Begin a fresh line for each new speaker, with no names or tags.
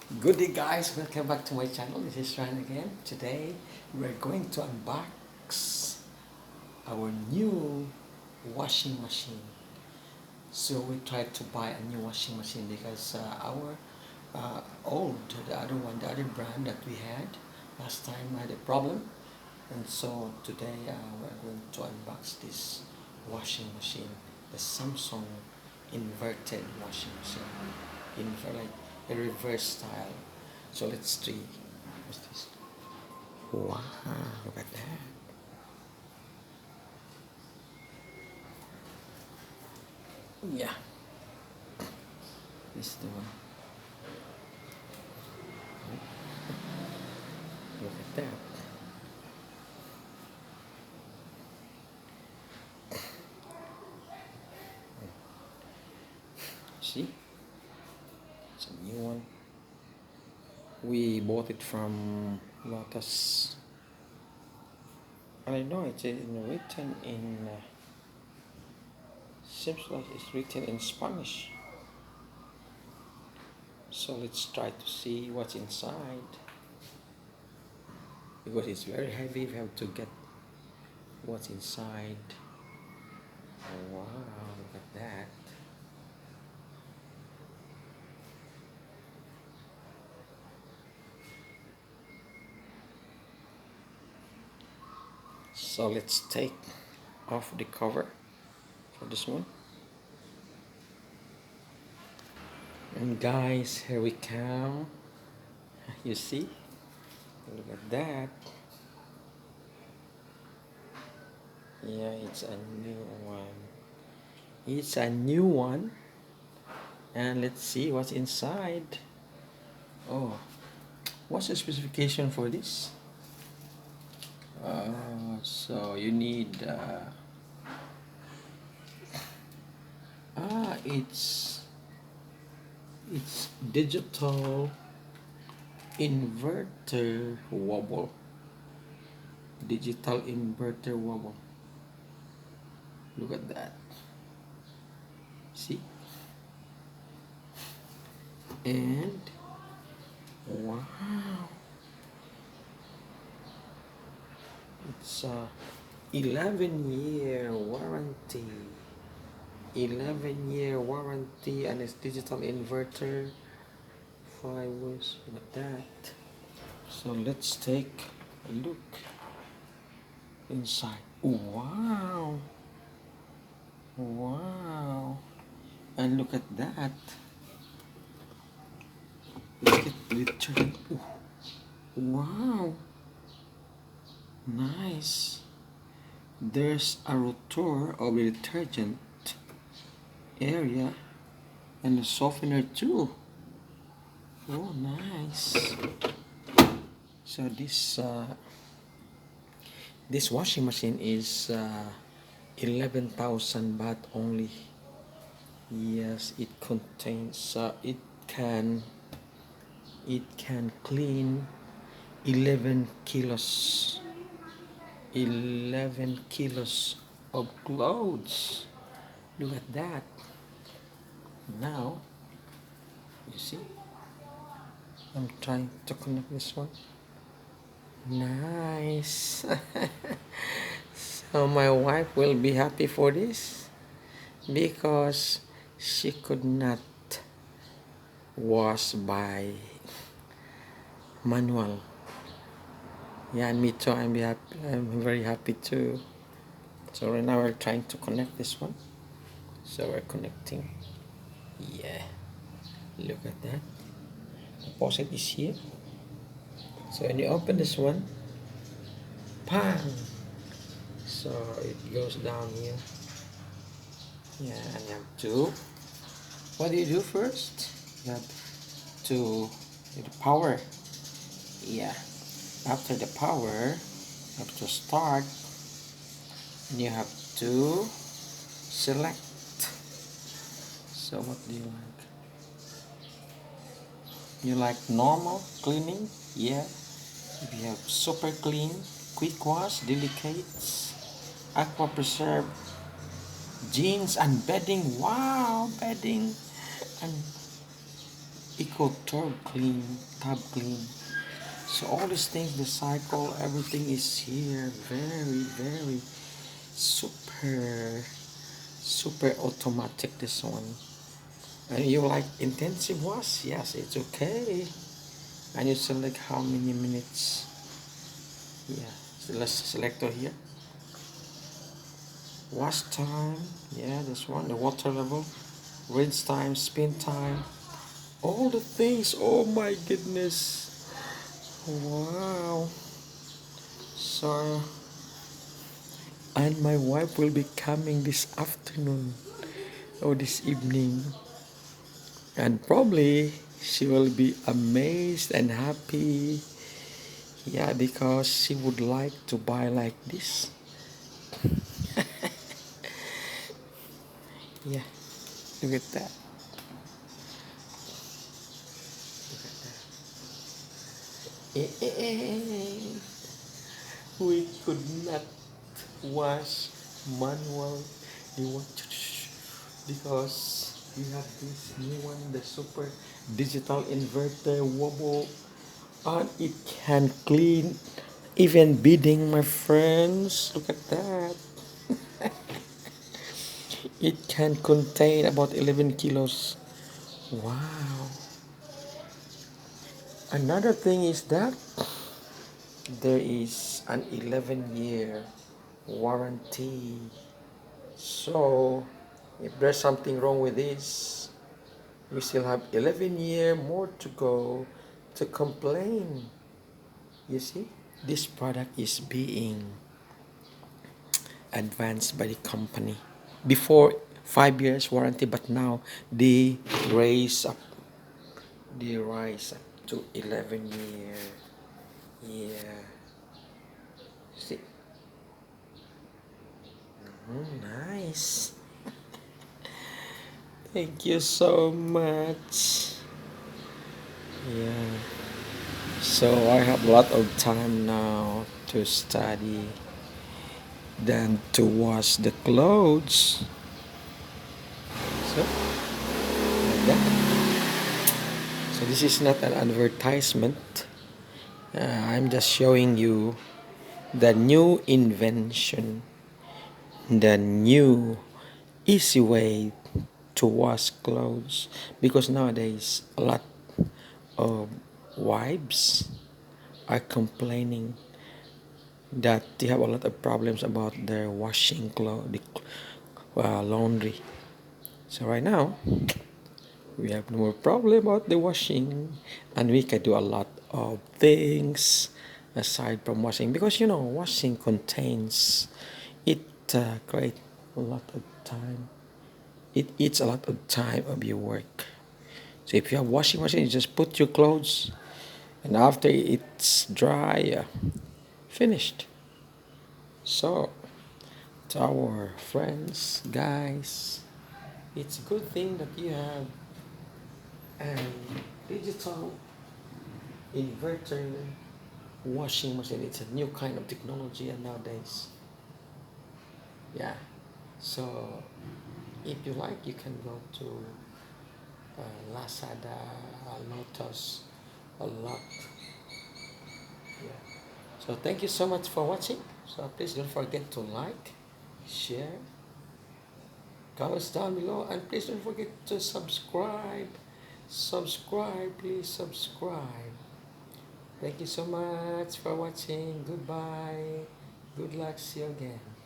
Good day guys, welcome back to my channel. This is Ryan again. Today we're going to unbox our new washing machine. So we tried to buy a new washing machine because our the other one, the other brand that we had last time had a problem. And so today we're going to unbox this washing machine, the Samsung inverted washing machine, in like a reverse style. So let's see. What's this? Wow, look at that. Yeah, this is the one. Look at that. See? It's a new one. We bought it from Lotus. I know it's written in, seems like it's written in Spanish. So let's try to see what's inside. Because it's very heavy, we have to get what's inside. Oh, wow, look at that. So let's take off the cover for this one. And guys, here we come. You see? Look at that. Yeah, it's a new one. It's a new one. And let's see what's inside. Oh, what's the specification for this? So you need it's digital inverter wobble. Digital inverter wobble. Look at that. See? And wow, it's a 11-year warranty. 11-year warranty, and it's digital inverter. 5 years. Look at that. So let's take a look inside. Wow, wow, and look at that. Look at the detergent. Ooh. Wow, nice. There's a rotor of the detergent area and a softener too. Oh, nice. So this washing machine is 11,000 baht only. Yes, it contains it can clean 11 kilos 11 kilos of clothes. Look at that. Now you see, I'm trying to connect this one. Nice. So my wife will be happy for this because she could not wash by manual. Yeah, and me too. I'm very happy too. So right now we're trying to connect this one. So we're connecting. Yeah, look at that. The faucet is here. So when you open this one, bang! So it goes down here. Yeah, and you have to. What do you do first? You have to the power. Yeah. After the power, you have to start, and you have to select. So what do you like? You like normal cleaning? Yeah. If you have super clean, quick wash, delicates, aqua preserve, jeans and bedding. Wow, bedding and eco tab clean. So all these things, the cycle, everything is here. Very, very super, super automatic. This one. And you like intensive wash? Yes, it's okay. And you select how many minutes. Yeah. So let's select here. Wash time. Yeah, this one. The water level. Rinse time. Spin time. All the things. Oh my goodness. Wow. So, and my wife will be coming this afternoon or this evening, and probably she will be amazed and happy. Yeah, because she would like to buy like this. Yeah, look at that. Look at that. We could not wash manual. You want to, because we have this new one, the super digital inverter wobble, and it can clean even bedding, my friends. Look at that. It can contain about 11 kilos. Wow. Another thing is that there is an 11-year warranty. So if there's something wrong with this, we still have 11 years more to go to complain. You see, this product is being advanced by the company. Before 5 years warranty, but now they raise up. They rise up to 11 year. Yeah. See. Nice. Thank you so much. Yeah. So I have a lot of time now to study than to wash the clothes. So, like that. So this is not an advertisement. I'm just showing you the new invention, the new easy way to wash clothes. Because nowadays a lot of wives are complaining that they have a lot of problems about their washing clothes, the laundry. So right now we have no more problem about the washing, and we can do a lot of things aside from washing, because washing contains it create a lot of time. It eats a lot of time of your work. So if you have washing machine, you just put your clothes, and after it's dry, finished. So to our friends, guys, it's a good thing that you have a digital inverter washing machine. It's a new kind of technology nowadays. Yeah. So if you like, you can go to Lazada, Lotus, a lot. Yeah. So thank you so much for watching. So please don't forget to like, share, comments down below, and please don't forget to subscribe. Subscribe, please subscribe. Thank you so much for watching. Goodbye. Good luck. See you again.